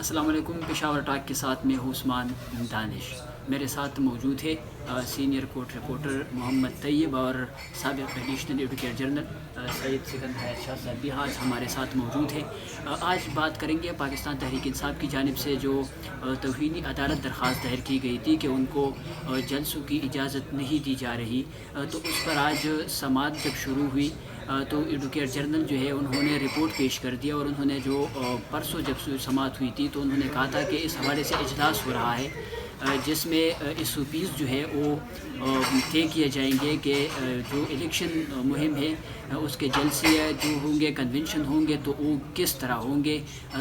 السلام علیکم. پشاور ٹاک کے ساتھ میں عثمان دانش. میرے ساتھ موجود ہے سینئر کورٹ رپورٹر محمد طیب اور سابق ایڈیشنل ایڈوکیٹ جنرل سید سکندر حیات شاہ صاحب بھی آج ہمارے ساتھ موجود ہیں. آج بات کریں گے پاکستان تحریک انصاف کی جانب سے جو توہین عدالت درخواست دائر کی گئی تھی کہ ان کو جلسوں کی اجازت نہیں دی جا رہی، تو اس پر آج سماعت جب شروع ہوئی تو ایڈوکیٹ جنرل جو ہے انہوں نے رپورٹ پیش کر دیا، اور انہوں نے جو پرسوں جب سماعت ہوئی تھی تو انہوں نے کہا تھا کہ اس حوالے سے اجلاس ہو رہا ہے جس میں SOPs جو ہے وہ طے کیے جائیں گے کہ جو الیکشن مہم ہے اس کے جلسے جو ہوں گے، کنونشن ہوں گے تو وہ کس طرح ہوں گے.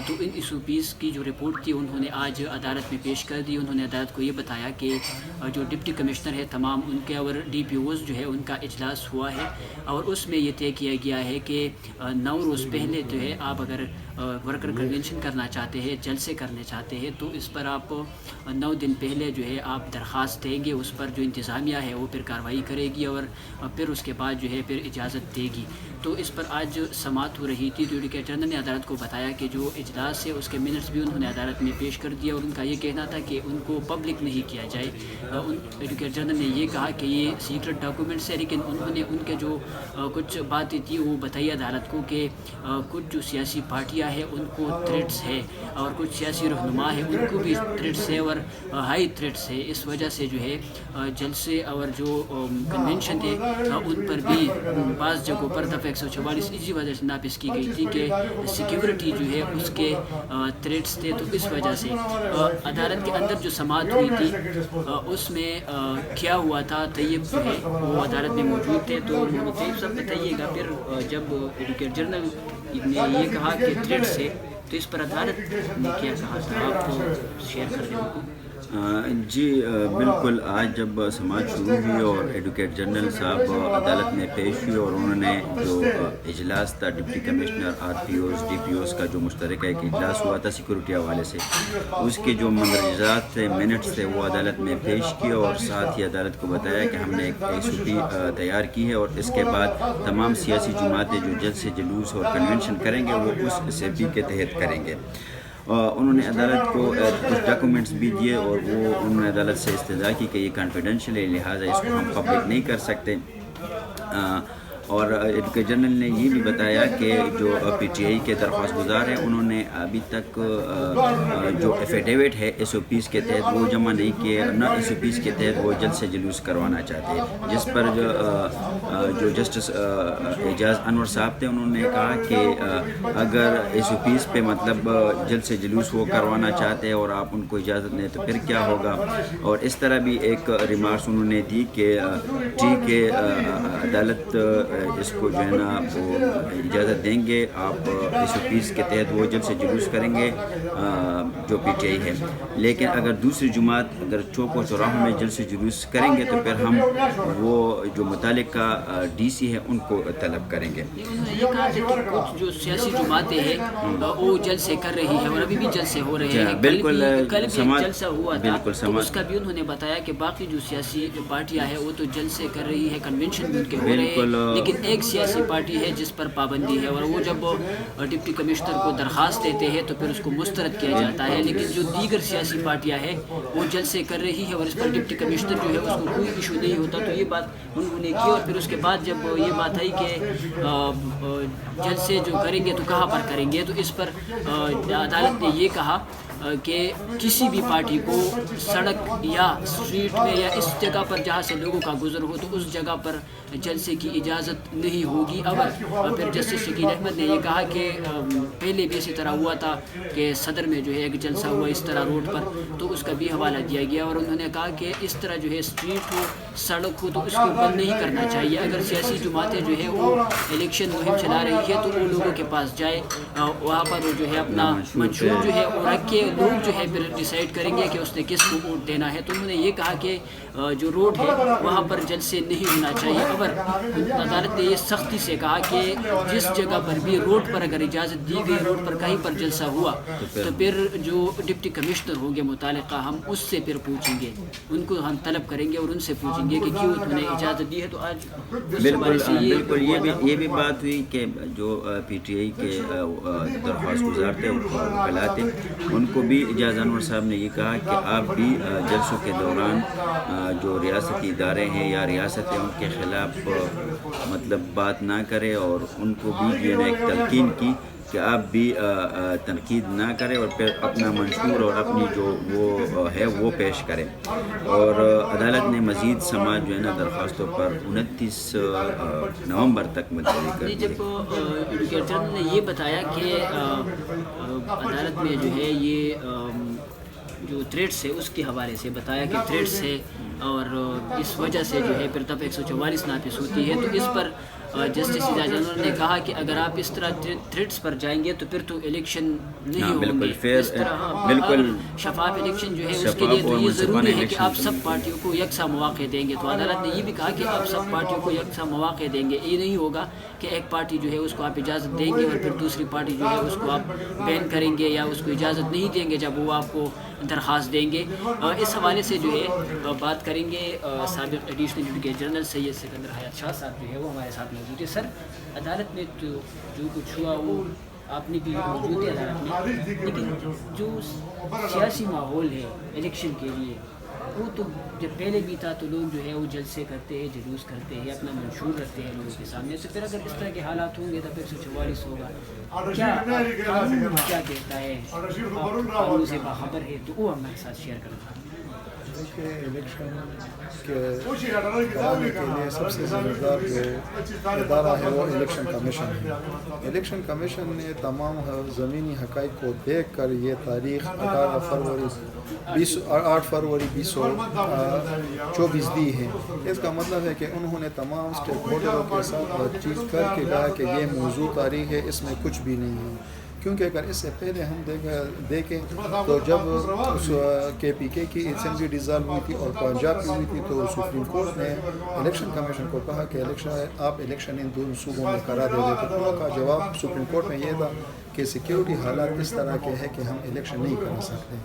تو ان SOPs کی جو رپورٹ تھی انہوں نے آج عدالت میں پیش کر دی. انہوں نے عدالت کو یہ بتایا کہ جو ڈپٹی کمشنر ہے تمام ان کے اور DPOs جو ہے ان کا اجلاس ہوا ہے، اور اس میں یہ طے کیا گیا ہے کہ 9 روز پہلے جو ہے آپ اگر ورکر کنونشن کرنا چاہتے ہیں، جلسے کرنے چاہتے ہیں، تو اس پر آپ 9 دن پہلے جو ہے آپ درخواست دیں گے. اس پر جو انتظامیہ ہے وہ پھر کارروائی کرے گی اور پھر اس کے بعد جو ہے پھر اجازت دے گی. تو اس پر آج سماعت ہو رہی تھی. تو ایڈوکیٹ جنرل نے عدالت کو بتایا کہ جو اجلاس ہے اس کے منٹس بھی انہوں نے عدالت میں پیش کر دیا، اور ان کا یہ کہنا تھا کہ ان کو پبلک نہیں کیا جائے. ایڈوکیٹ جنرل نے یہ کہا کہ یہ سیکرٹ ڈاکومنٹس ہے، لیکن انہوں نے ان کے جو کچھ باتیں تھی وہ بتائی عدالت کو کہ کچھ جو سیاسی پارٹیاں ہیں ان کو تھریٹس ہے، اور کچھ سیاسی رہنما ہے ان کو بھی تھریٹس ہے اور ہائی تھریٹس ہے. اس وجہ سے جو ہے جلسے اور جو کنونشن ہے ان پر بھی بعض جگہوں پر دفعہ 144 اسی وجہ سے نافذ کی گئی تھی کہ سیکیورٹی جو ہے اس کے تھریٹس تھے. تو اس وجہ سے عدالت کے اندر جو سماعت ہوئی تھی اس میں کیا ہوا تھا. طیب جو ہے وہ عدالت میں موجود تھے. تو طیب صاحب بتائیے گا پھر جب ایڈوکیٹ جنرل نے یہ کہا کہ تھریٹس ہے تو اس پر عدالت نے کیا کہا تھا، آپ شیئر کر دیں ان کو. جی بالکل. آج جب سماعت شروع ہوئی اور ایڈوکیٹ جنرل صاحب عدالت میں پیش ہوئی اور انہوں نے جو اجلاس تھا ڈپٹی کمشنر RPOs DPOs کا جو مشترکہ ایک اجلاس ہوا تھا سیکورٹی حوالے سے، اس کے جو مندرجات تھے، منٹس تھے، وہ عدالت میں پیش کیے اور ساتھ ہی عدالت کو بتایا کہ ہم نے ایک SOP تیار کی ہے، اور اس کے بعد تمام سیاسی جماعتیں جو جلسے جلوس اور کنونشن کریں گے وہ اس SOP کے تحت کریں گے. انہوں نے عدالت کو کچھ ڈاکومنٹس بھی دیے، اور وہ انہوں نے عدالت سے استدعا کی کہ یہ کانفیڈینشیل ہے، لہٰذا اس کو ہم پبلک نہیں کر سکتے. اور ایڈوکیٹ جنرل نے یہ بھی بتایا کہ جو PTI کے درخواست گزار ہیں انہوں نے ابھی تک جو ایفیڈیوٹ ہے SOPs کے تحت وہ جمع نہیں کیے، نہ SOPs کے تحت وہ جلسے جلوس کروانا چاہتے ہیں، جس پر جو جسٹس اعجاز انور صاحب تھے انہوں نے کہا کہ اگر SOPs پہ مطلب جلسے جلوس وہ کروانا چاہتے ہیں اور آپ ان کو اجازت دیں تو پھر کیا ہوگا. اور اس طرح بھی ایک ریمارکس انہوں نے دی کہ ٹھیک ہے عدالت اس کو جو ہے نا وہ اجازت دیں گے، آپ SOPs کے تحت وہ جلسے جلوس کریں گے جو PTI ہے، لیکن اگر دوسری جماعت اگر چوک و چوراہوں میں جلسے جلوس کریں گے تو پھر ہم وہ جو متعلقہ DC ہے ان کو طلب کریں گے. انہوں نے یہ کہا کہ کچھ جو سیاسی جماعتیں ہیں وہ جلسے کر رہی ہے اور ابھی بھی جلسے ہو رہے ہیں. بالکل کل بھی ایک جلسہ ہوا تھا تو اس کا بھی انہوں نے بتایا کہ باقی جو سیاسی پارٹیاں ہیں وہ تو جلسے کر رہی ہے، کنونشن بھی ان کے ہو رہے ہیں، لیکن ایک سیاسی پارٹی ہے جس پر پابندی ہے، اور وہ جب ڈپٹی کمشنر کو درخواست دیتے ہیں تو پھر اس کو مسترد کیا جاتا ہے. لیکن جو دیگر سیاسی پارٹیاں ہیں وہ جلسے کر رہی ہے اور اس پر ڈپٹی کمشنر جو ہے اس کو کوئی ایشو نہیں ہوتا. تو یہ بات انہوں نے کی، اور پھر اس کے بعد جب یہ بات آئی کہ جلسے جو کریں گے تو کہاں پر کریں گے، تو اس پر عدالت نے یہ کہا کہ کسی بھی پارٹی کو سڑک یا اسٹریٹ میں یا اس جگہ پر جہاں سے لوگوں کا گزر ہو تو اس جگہ پر جلسے کی اجازت نہیں ہوگی. اور پھر جسٹس شکیل احمد نے یہ کہا کہ پہلے بھی اسی طرح ہوا تھا کہ صدر میں جو ہے ایک جلسہ ہوا اس طرح روڈ پر، تو اس کا بھی حوالہ دیا گیا، اور انہوں نے کہا کہ اس طرح جو ہے اسٹریٹ ہو سڑک ہو تو اس کو بند نہیں کرنا چاہیے. اگر سیاسی جماعتیں جو ہے وہ الیکشن مہم چلا رہی ہے تو وہ لوگوں کے پاس جائے، وہاں پر وہ جو ہے اپنا منشور جو ہے وہ رکھ کے لوگ جو ہے پھر ڈیسائیڈ کریں گے کہ اس نے کس کو ووٹ دینا ہے. تو انہوں نے یہ کہا کہ جو روڈ ہے وہاں پر جلسے نہیں ہونا چاہیے. اور عدالت نے یہ سختی سے کہا کہ جس جگہ پر بھی روڈ پر اگر اجازت دی گئی، روڈ پر کہیں پر جلسہ ہوا تو پھر جو ڈپٹی کمشنر ہوں گے متعلقہ ہم اس سے پھر پوچھیں گے، ان کو ہم طلب کریں گے اور ان سے پوچھیں گے کہ کیوں انہوں نے اجازت دی ہے. تو آج بالکل یہ بھی بات ہوئی کہ جو PTI کے درخواست گزار تھے وکلاء تھے ان کو کو بھی اعجاز انور صاحب نے یہ کہا کہ آپ بھی جلسوں کے دوران جو ریاستی ادارے ہیں یا ریاستیں ان کے خلاف مطلب بات نہ کریں، اور ان کو بھی جو ہے ایک تلقین کی کہ آپ بھی تنقید نہ کریں اور پھر اپنا منشور اور اپنی جو وہ ہے وہ پیش کریں۔ اور عدالت نے مزید سماعت جو ہے نا درخواستوں پر 29 نومبر تک ملتوی کر دی۔ جب ایڈوکیٹ جنرل نے یہ بتایا کہ عدالت میں جو ہے یہ جو تھریٹس ہے اس کے حوالے سے بتایا کہ تھریٹس ہے اور اس وجہ سے جو ہے پھر دفعہ 144 نافذ ہوتی ہے، تو اس پر جسٹس اعجاز انور نے کہا کہ اگر آپ اس طرح تھریٹس پر جائیں گے تو پھر تو الیکشن نہیں ہوں گے، اس طرح بالکل شفاف الیکشن جو ہے اس کے لیے تو یہ ضروری ہے کہ آپ سب پارٹیوں کو یکساں مواقع دیں گے۔ تو عدالت نے یہ بھی کہا کہ آپ سب پارٹیوں کو یکساں مواقع دیں گے، یہ نہیں ہوگا کہ ایک پارٹی جو ہے اس کو آپ اجازت دیں گے اور پھر دوسری پارٹی جو ہے اس کو آپ بین کریں گے یا اس کو اجازت نہیں دیں گے جب وہ آپ کو درخواست دیں گے۔ اس حوالے سے جو ہے بات کریں گے سابق ایڈیشنل ایڈوکیٹ جنرل سید سکندر حیات شاہ صاحب جو ہے وہ ہمارے ساتھ موجود ہے۔ سر، عدالت میں تو جو کچھ ہوا وہ آپ نے بھی موجود ہے عدالت میں، لیکن جو سیاسی ماحول ہے الیکشن کے لیے وہ تو جب پہلے بھی تھا تو لوگ جو ہے وہ جلسے کرتے ہیں، جلوس کرتے ہیں، اپنا منشور رکھتے ہیں لوگوں کے سامنے، تو پھر اگر اس طرح کے حالات ہوں گے تو 144 ہوگا۔ کیا قانون کیا کہتا ہے؟ قانون سے باخبر ہے تو وہ ہمارے ساتھ شیئر کرنا۔ دیکھیے، الیکشن کے کرانے کے لیے سب سے ذمہ دار جو ادارہ ہے وہ الیکشن کمیشن ہے۔ الیکشن کمیشن نے تمام زمینی حقائق کو دیکھ کر یہ تاریخ 8 فروری 2024 دی ہے۔ اس کا مطلب ہے کہ انہوں نے تمام اسٹیک ہولڈروں کے ساتھ بات چیت کر کے کہا کہ یہ موضوع تاریخ ہے، اس میں کچھ بھی نہیں ہے۔ کیونکہ اگر اس سے پہلے ہم دیکھیں تو جب KPK کی اسمبلی ڈیزالو ہوئی تھی اور پنجاب کی ہوئی تھی تو سپریم کورٹ نے الیکشن کمیشن کو کہا کہ آپ الیکشن ان دونوں صوبوں میں کرا دے دیں، تو انہوں کا جواب سپریم کورٹ میں یہ تھا کہ سیکیورٹی حالات اس طرح کے ہیں کہ ہم الیکشن نہیں کرا سکتے۔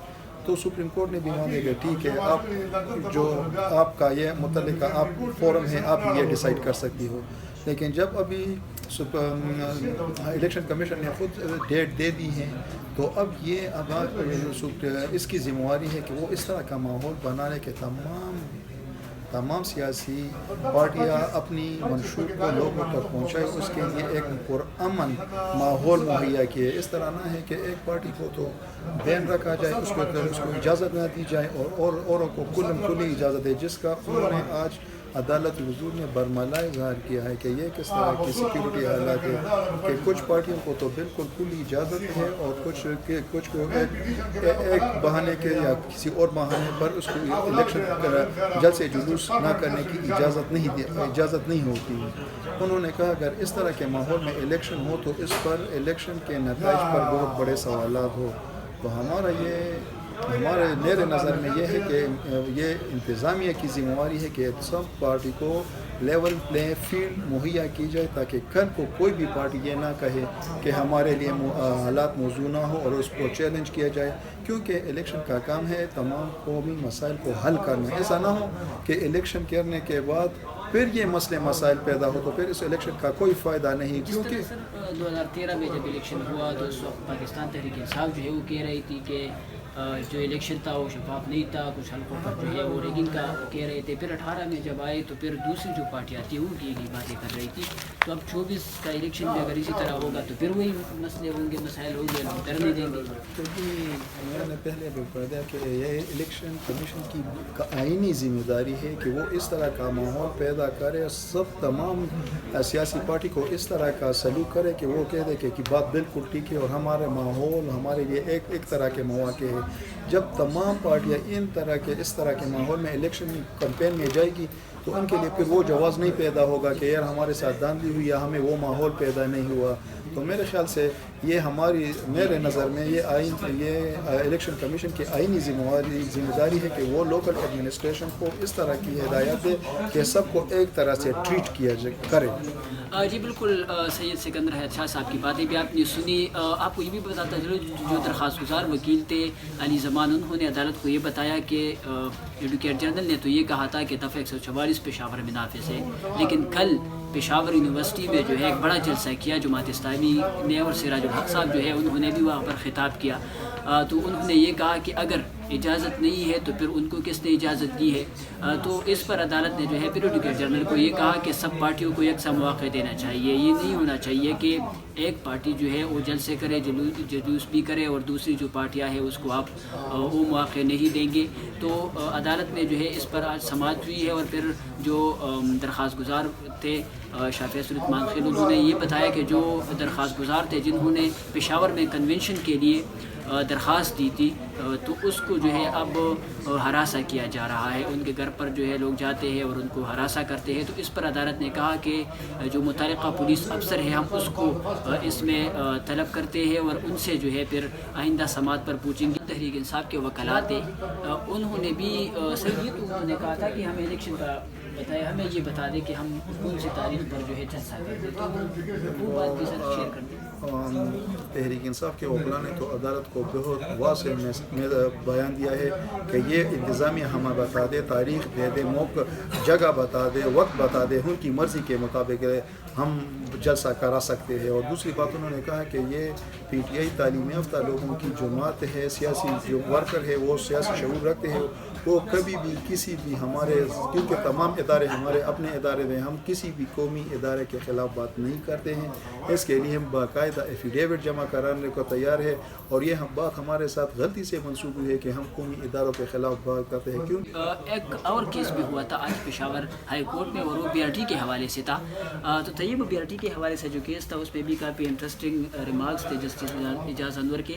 تو سپریم کورٹ نے بھی مان لیا کہ ٹھیک ہے، آپ جو آپ کا یہ متعلقہ آپ فورم ہے، آپ یہ ڈیسائیڈ کر سکتی ہو۔ لیکن جب ابھی الیکشن کمیشن نے خود ڈیٹ دے دی ہے تو اب یہ اس کی ذمہ داری ہے کہ وہ اس طرح کا ماحول بنانے کے تمام سیاسی پارٹیاں اپنی منشور کو لوگوں تک پہنچائے، اس کے لیے ایک پرامن ماحول مہیا کیے۔ اس طرح نہ ہے کہ ایک پارٹی کو تو بین رکھا جائے، اس کو اجازت نہ دی جائے اور اوروں کو کلی اجازت ہے، جس کا انہوں نے آج عدالت حضور نے برملا اظہار کیا ہے کہ یہ کس طرح کی سیکیورٹی حالات ہے کہ کچھ پارٹیوں کو تو بالکل کلی اجازت ہے اور کچھ کو ایک بہانے کے یا کسی اور بہانے پر اس کو الیکشن جلسے جلوس نہ کرنے کی اجازت نہیں ہوتی ہے۔ انہوں نے کہا اگر اس طرح کے ماحول میں الیکشن ہو تو اس پر الیکشن کے نتائج پر بہت بڑے سوالات ہو۔ تو میرے نظر میں یہ ہے کہ یہ انتظامیہ کی ذمہ داری ہے کہ سب پارٹی کو لیول پلے فیلڈ مہیا کی جائے تاکہ کل کو کوئی بھی پارٹی یہ نہ کہے کہ ہمارے لیے حالات موزوں نہ ہو اور اس کو چیلنج کیا جائے، کیونکہ الیکشن کا کام ہے تمام قومی مسائل کو حل کرنا۔ ایسا نہ ہو کہ الیکشن کرنے کے بعد پھر یہ مسائل پیدا ہو تو پھر اس الیکشن کا کوئی فائدہ نہیں۔ کیونکہ 2013 میں جب الیکشن ہوا تو اس وقت پاکستان تحریک انصاف جو ہے وہ کہہ رہی تھی کہ جو الیکشن تھا وہ شفاف نہیں تھا، کچھ حلقوں پر جو ہے وہ ریگنگ کا کہہ رہے تھے۔ پھر 18 میں جب آئے تو پھر دوسری جو پارٹیاں تھیں وہ کی باتیں کر رہی تھی۔ تو اب 24 کا الیکشن بھی اگر اسی طرح ہوگا تو پھر وہی مسئلے ہوں گے، مسائل ہوں گے، ہم کرنے دیں گے۔ کیونکہ میں نے پہلے بھی بتا دیا کہ یہ الیکشن کمیشن کی آئینی ذمہ داری ہے کہ وہ اس طرح کا ماحول پیدا کرے، سب تمام سیاسی پارٹی کو اس طرح کا سلوک کرے کہ وہ کہہ دے کہ بات بالکل ٹھیک ہے اور ہمارے ماحول ہمارے لیے ایک طرح کے مواقع ہے۔ جب تمام پارٹیاں اس طرح کے ماحول میں الیکشن کمپین میں جائے گی تو ان کے لیے پھر وہ جواز نہیں پیدا ہوگا کہ یار ہمارے ساتھ دھاندلی ہوئی یا ہمیں وہ ماحول پیدا نہیں ہوا۔ تو میرے خیال سے یہ میرے نظر میں یہ الیکشن کمیشن کی آئینی ذمہ داری ہے کہ وہ لوکل ایڈمنسٹریشن کو اس طرح کی ہدایت دے کہ سب کو ایک طرح سے ٹریٹ کیا کرے۔ جی بالکل، سید سکندر حیات شاہ صاحب کی باتیں بھی آپ نے سنی۔ آپ کو یہ بھی بتاتا چلو جو درخواست گزار وکیل تھے علی زمان، انہوں نے عدالت کو یہ بتایا کہ ایڈوکیٹ جنرل نے تو یہ کہا تھا کہ دفعہ 144 پشاور میں نافذ ہے، لیکن کل پشاور یونیورسٹی میں جو ہے ایک بڑا جلسہ کیا جماعت اسلامی نے اور سراج الحق صاحب جو ہے انہوں نے بھی وہاں پر خطاب کیا۔ تو انہوں نے یہ کہا کہ اگر اجازت نہیں ہے تو پھر ان کو کس نے اجازت دی ہے. تو اس پر عدالت نے جو ہے پھر ایڈوکیٹ جنرل کو یہ کہا کہ سب پارٹیوں کو یکساں مواقع دینا چاہیے. یہ نہیں ہونا چاہیے کہ ایک پارٹی جو ہے وہ جلسے کرے, جلوس بھی کرے, اور دوسری جو پارٹیاں ہیں اس کو آپ وہ مواقع نہیں دیں گے. تو عدالت نے جو ہے اس پر آج سماعت ہوئی ہے, اور پھر جو درخواست گزار تھے شاہ فیصل عثمان خیل, انہوں نے یہ بتایا کہ جو درخواست گزار تھے جنہوں نے پشاور میں کنونشن کے لیے درخواست دی تھی, تو اس کو جو ہے اب ہراساں کیا جا رہا ہے. ان کے گھر پر جو ہے لوگ جاتے ہیں اور ان کو ہراساں کرتے ہیں. تو اس پر عدالت نے کہا کہ جو متعلقہ پولیس افسر ہے ہم اس کو اس میں طلب کرتے ہیں اور ان سے جو ہے پھر آئندہ سماعت پر پوچھیں گے. تحریک انصاف کے وکلاء تھے, انہوں نے بھی صحیح تو انہوں نے کہا تھا کہ ہمیں الیکشن کا بتایا, ہمیں یہ بتا دیں کہ ہم کون سی تاریخ پر جو ہے جلسہ کرتے, تو وہ بات بھی سر شیئر کر دیں. تحریک انصاف کے وکلاء نے تو عدالت کو بہت واضح میں بیان دیا ہے کہ یہ انتظامیہ ہمیں بتا دے, تاریخ دے دے, موقع جگہ بتا دے, وقت بتا دے, ان کی مرضی کے مطابق ہم جلسہ کرا سکتے ہیں. اور دوسری بات انہوں نے کہا کہ یہ پی ٹی آئی تعلیم یافتہ لوگوں کی جماعت ہے, سیاسی جو ورکر ہے وہ سیاسی شعور رکھتے ہیں, وہ کبھی بھی کسی بھی ہمارے, کیونکہ تمام ادارے ہمارے اپنے ادارے میں, ہم کسی بھی قومی ادارے کے خلاف بات نہیں کرتے ہیں. اس کے لیے ہم باقاعدہ ایفیڈیوٹ جمع کرانے کو تیار ہے, اور یہ بات ہمارے ساتھ غلطی سے منسوخ ہوئی ہے کہ ہم قومی اداروں کے خلاف بات کرتے ہیں. کیوں ایک اور کیس بھی ہوا تھا آج پشاور ہائی کورٹ میں, اور وہ بی آر ٹی کے حوالے سے تھا. تو طیب بی آر ٹی کے حوالے سے جو کیس تھا اس پہ بھی کافی انٹرسٹنگ ریمارکس تھے جسٹس اعجاز انور کے,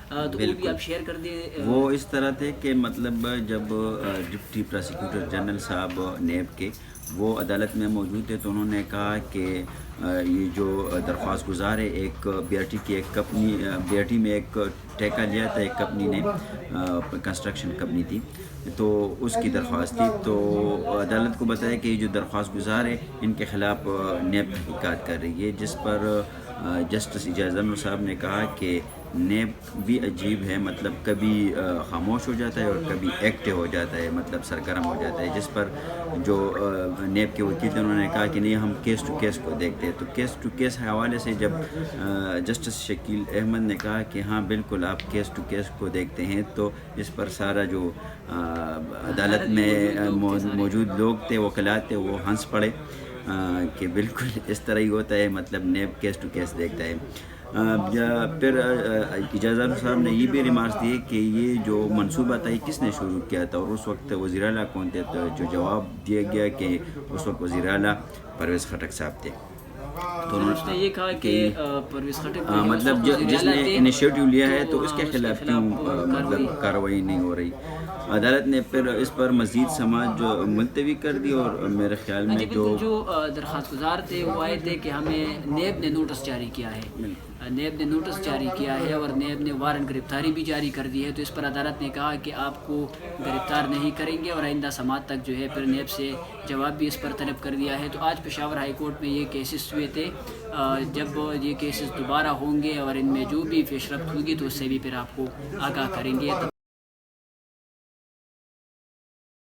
تو وہ بھی آپ شیئر کر دیں. وہ اس طرح تھے کہ مطلب جب ڈپٹی پروسیکیوٹر جنرل صاحب نیب کے وہ عدالت میں موجود تھے, تو انہوں نے کہا کہ یہ جو درخواست گزار ہے, ایک بی آر ٹی کی ایک کمپنی, بی آر ٹی میں ایک ٹھیکہ لیا تھا ایک کمپنی نے, کنسٹرکشن کمپنی تھی, تو اس کی درخواست تھی. تو عدالت کو بتایا کہ یہ جو درخواست گزار ہے ان کے خلاف نیب تحقیقات کر رہی ہے, جس پر جسٹس اعجاز انور صاحب نے کہا کہ نیب بھی عجیب ہے, مطلب کبھی خاموش ہو جاتا ہے اور کبھی ایکٹیو ہو جاتا ہے, مطلب سرگرم ہو جاتا ہے. جس پر جو نیب کے وکیل تھے انہوں نے کہا کہ نہیں ہم کیس ٹو کیس کو دیکھتے ہیں. تو کیس ٹو کیس حوالے سے جب جسٹس شکیل احمد نے کہا کہ ہاں بالکل آپ کیس ٹو کیس کو دیکھتے ہیں, تو اس پر سارا جو عدالت میں موجود لوگ تھے, وکلاء تھے, وہ ہنس پڑے کہ بالکل اس طرح ہی ہوتا ہے, مطلب نیب کیس ٹو کیس دیکھتا ہے. پھر اعجاز انور صاحب نے یہ بھی ریمارکس دیے کہ یہ جو منصوبہ تھا یہ کس نے شروع کیا تھا, اور اس وقت وزیر اعلیٰ کون تھے. تو جو جواب دیا گیا کہ اس وقت وزیر اعلیٰ پرویز خٹک صاحب تھے. تو انہوں نے یہ کہا کہ پرویز خٹک مطلب جس نے انیشیٹو لیا ہے تو اس کے خلاف کیوں مطلب کارروائی نہیں ہو رہی. عدالت نے پھر اس پر مزید سماعت جو ملتوی کر دی, اور میرے خیال میں جو درخواست گزار تھے وہ آئے تھے کہ ہمیں نیب نے نوٹس جاری کیا ہے, نیب نے نوٹس جاری کیا ہے اور نیب نے وارنٹ گرفتاری بھی جاری کر دی ہے. تو اس پر عدالت نے کہا کہ آپ کو گرفتار نہیں کریں گے, اور آئندہ سماعت تک جو ہے پھر نیب سے جواب بھی اس پر طلب کر دیا ہے. تو آج پشاور ہائی کورٹ میں یہ کیسز ہوئے تھے. جب یہ کیسز دوبارہ ہوں گے اور ان میں جو بھی پیش رفت ہوگی تو اس سے بھی پھر آپ کو آگاہ کریں گے.